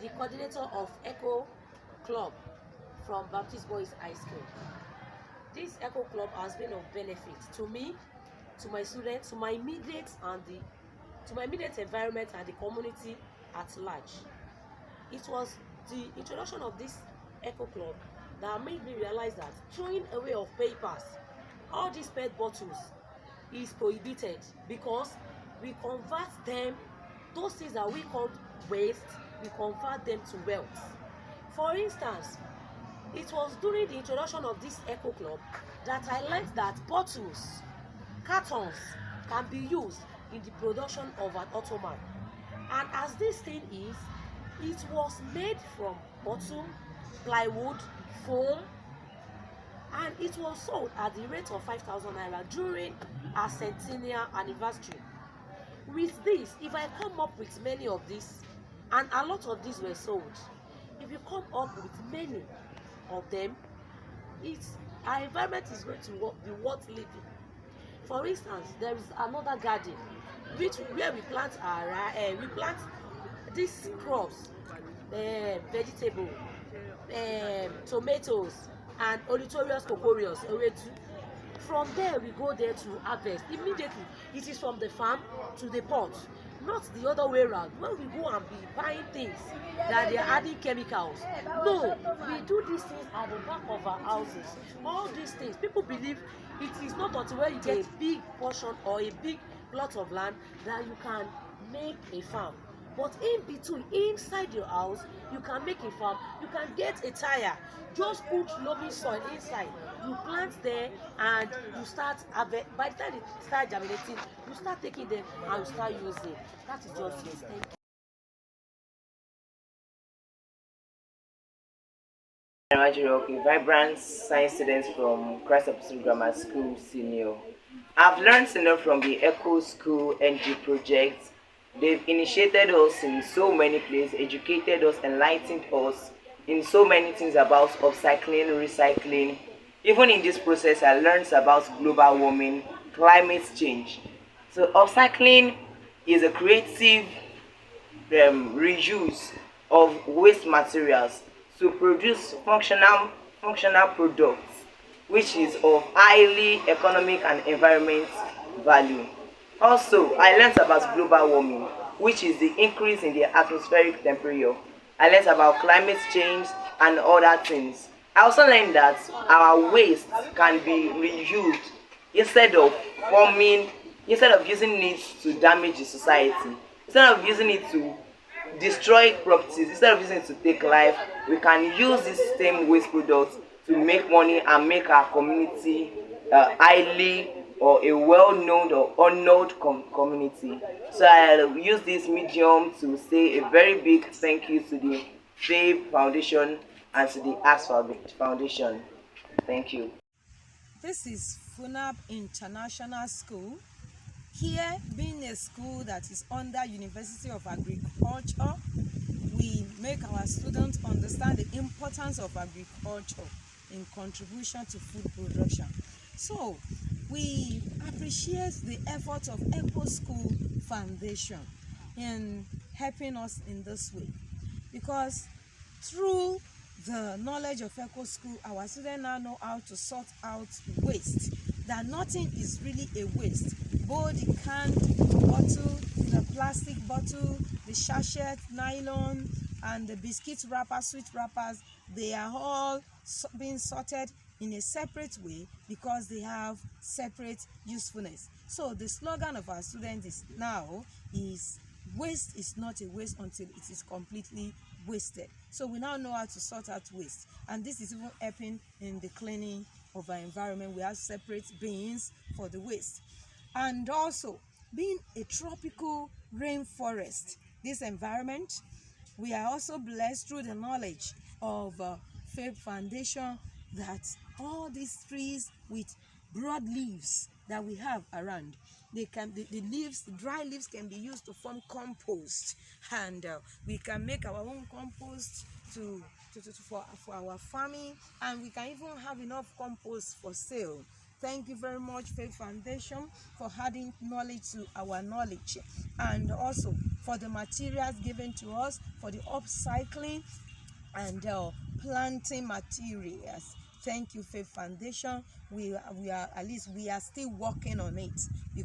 the coordinator of Eco Club from Baptist Boys High School. This Eco Club has been of benefit to me, to my students, to my immediate environment and the community at large. It was the introduction of this Eco Club that made me realize that throwing away of papers, all these PET bottles, is prohibited, because we convert them, those things that we call waste, we convert them to wealth. For instance, it was during the introduction of this Eco Club that I learned that bottles, cartons can be used in the production of an ottoman. And as this thing is, it was made from bottle, plywood, foam, and it was sold at the rate of 5,000 naira during our centennial anniversary. With this, if I come up with many of these, and a lot of these were sold, if you come up with many of them, our environment is going to be worth living. For instance, there is another garden where we plant these crops, vegetable, tomatoes, and olitorious cocoreals. From there we go there to harvest immediately. It is from the farm to the pot, not the other way around, when we go and be buying things that they are adding chemicals. No, we do these things at the back of our houses. All these things, people believe it is not until when you get a big portion or a big plot of land that you can make a farm. But in between, inside your house, you can make a farm. You can get a tire. Just put loamy soil inside. You plant there and you start. By the time they start germinating, you start taking them and you start using. That is just it. Thank you. A vibrant science student from Christ Apostolic Grammar School Senior. I've learned from the EcoSchoolsNG project. They've initiated us in so many places, educated us, enlightened us in so many things about upcycling, recycling. Even in this process, I learned about global warming, climate change. So upcycling is a creative reuse of waste materials to produce functional products, which is of highly economic and environment value. Also, I learned about global warming, which is the increase in the atmospheric temperature. I learned about climate change and other things. I also learned that our waste can be reused instead of using it to damage the society, instead of using it to destroy properties, instead of using it to take life. We can use this same waste products to make money and make our community highly or a well-known or honored community. So I'll use this medium to say a very big thank you to the FAVE Foundation and to the Ask Foundation. Thank you. This is FUNAB International School. Here, being a school that is under University of Agriculture, we make our students understand the importance of agriculture in contribution to food production. So, we appreciate the efforts of EcoSchool Foundation in helping us in this way, because through the knowledge of EcoSchool, our students now know how to sort out waste, that nothing is really a waste. Both the canned bottle, the plastic bottle, the sachet, nylon, and the biscuit wrappers, sweet wrappers, they are all being sorted in a separate way because they have separate usefulness. So the slogan of our students is waste is not a waste until it is completely wasted. So we now know how to sort out waste, and this is even helping in the cleaning of our environment. We have separate bins for the waste. And also, being a tropical rainforest, this environment, we are also blessed through the knowledge of FAVE Foundation that all these trees with broad leaves that we have around, the leaves, the dry leaves, can be used to form compost, and we can make our own compost for our farming, and we can even have enough compost for sale. Thank you very much, FAVE Foundation, for adding knowledge to our knowledge. And also, for the materials given to us, for the upcycling and planting materials. Thank you, Faith Foundation. We are at least we are still working on it.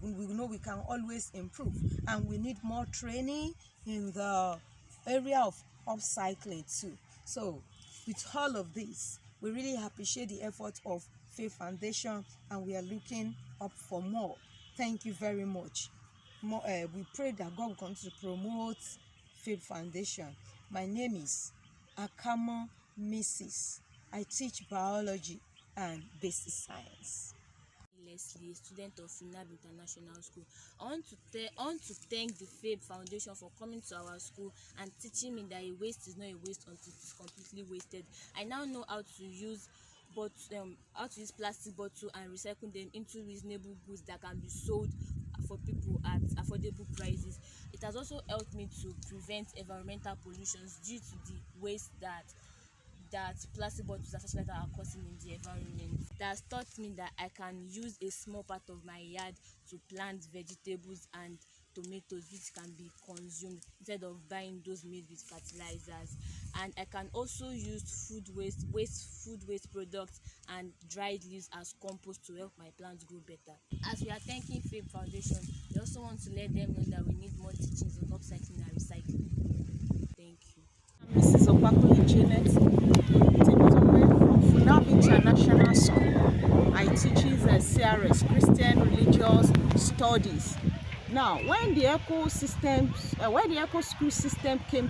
We know we can always improve, and we need more training in the area of upcycling too. So with all of this, we really appreciate the effort of Faith Foundation, and we are looking up for more. Thank you very much. We pray that God will continue to promote Faith Foundation. My name is Akamo Mrs. I teach biology and basic science. Leslie, a student of FUNAB International School. I want to thank the Faith Foundation for coming to our school and teaching me that a waste is not a waste until it is completely wasted. I now know how to use plastic bottle and recycle them into reasonable goods that can be sold for people at affordable prices. It has also helped me to prevent environmental pollutions due to the waste that plastic bottles and such like that are causing in the environment. That has taught me that I can use a small part of my yard to plant vegetables and tomatoes which can be consumed instead of buying those made with fertilizers. And I can also use food waste products and dried leaves as compost to help my plants grow better. As we are thanking Faith Foundation, we also want to let them know that we need more teachings on upcycling and recycling. Thank you. Mrs. Opakule Janet from FUNAB International School. I teach CRS, Christian Religious Studies. Now, when the Eco School system came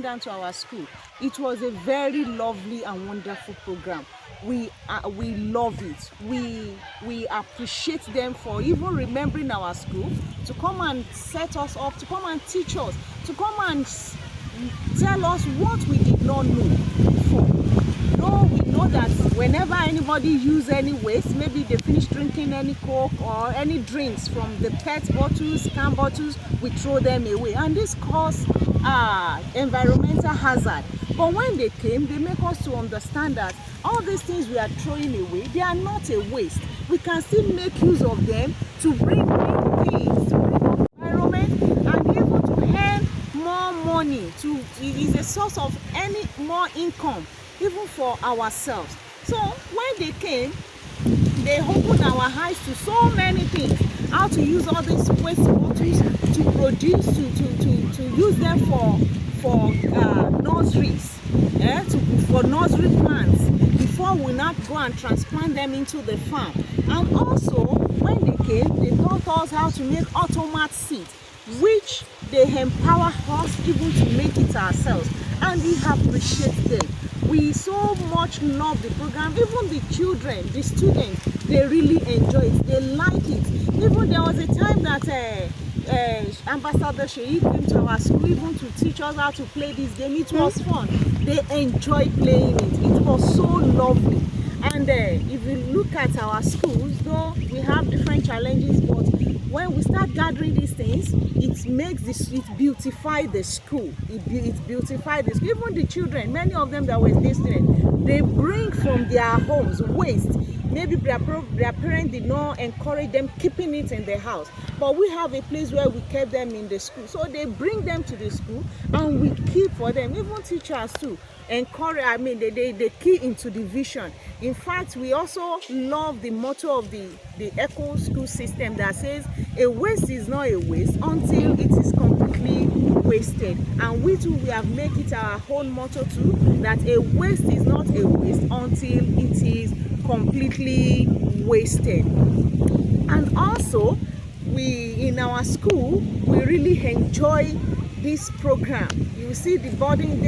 down to our school, it was a very lovely and wonderful program. We love it. We appreciate them for even remembering our school, to come and set us up, to come and teach us, to come and tell us what we did not know before. No, we know that whenever anybody use any waste, maybe they finish drinking any Coke or any drinks from the PET bottles, can bottles, we throw them away, and this cause environmental hazard. But when they came, they make us to understand that all these things we are throwing away, they are not a waste. We can still make use of them to bring things to the environment, and even to earn more money. It is a source of any more income even for ourselves. So when they came, they opened our eyes to so many things, how to use all these waste bottles to produce, to use them for nurseries, for nursery plants, before we not go and transplant them into the farm. And also when they came, they taught us how to make automat seeds, which they empower us even to make it ourselves, and we appreciate them. We so much love the program. Even the children, the students, they really enjoy it. They like it. Even there was a time that Ambassador Sheyi came to our school even to teach us how to play this game. It was fun. They enjoyed playing it. It was so lovely. And if you look at our schools, though we have different challenges, but when we start gathering these things, it beautify the school. It beautify the school. Even the children, many of them that were listening, they bring from their homes waste. Maybe their parents did not encourage them keeping it in their house, but we have a place where we kept them in the school. So they bring them to the school and we keep for them. Even teachers too encourage, they key into the vision. In fact, we also love the motto of the Eco School system that says a waste is not a waste until it is completely wasted. And we too, we have made it our own motto too, that a waste is not a waste until it is completely wasted. And also, in our school, we really enjoy this program. You see the boarding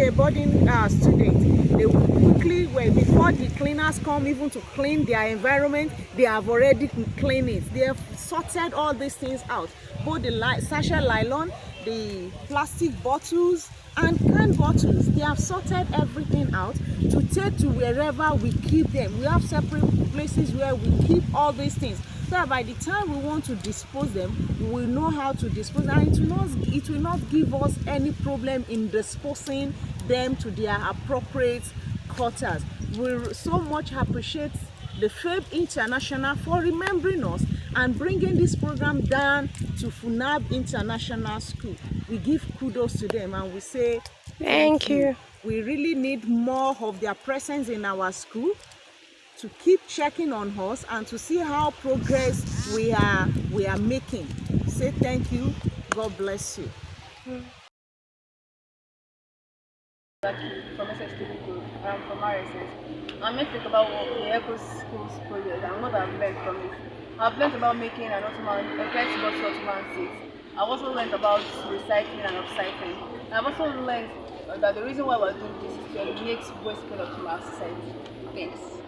students, they will quickly, before the cleaners come even to clean their environment, they have already cleaned it. They have sorted all these things out, both the sachet nylon, the plastic bottles and canned bottles. They have sorted everything out to take to wherever we keep them. We have separate places where we keep all these things, so that by the time we want to dispose them, we will know how to dispose, and it will not give us any problem in disposing them to their appropriate quarters. We so much appreciate the Faith International for remembering us and bringing this program down to FUNAB International School. we give kudos to them and we say Thank you. we really need more of their presence in our school to keep checking on us and to see how progress we are making. Say thank you. God bless you. From SSTV Group, from RSS. I'm going to talk about what the EcoSchoolsNG project and what I've learned from it. I've learned about making an Ottoman, a PET bottle Ottoman seat. I've also learned about recycling and upcycling. I've also learned that the reason why we're doing this is to eliminate waste product from our society. Thanks.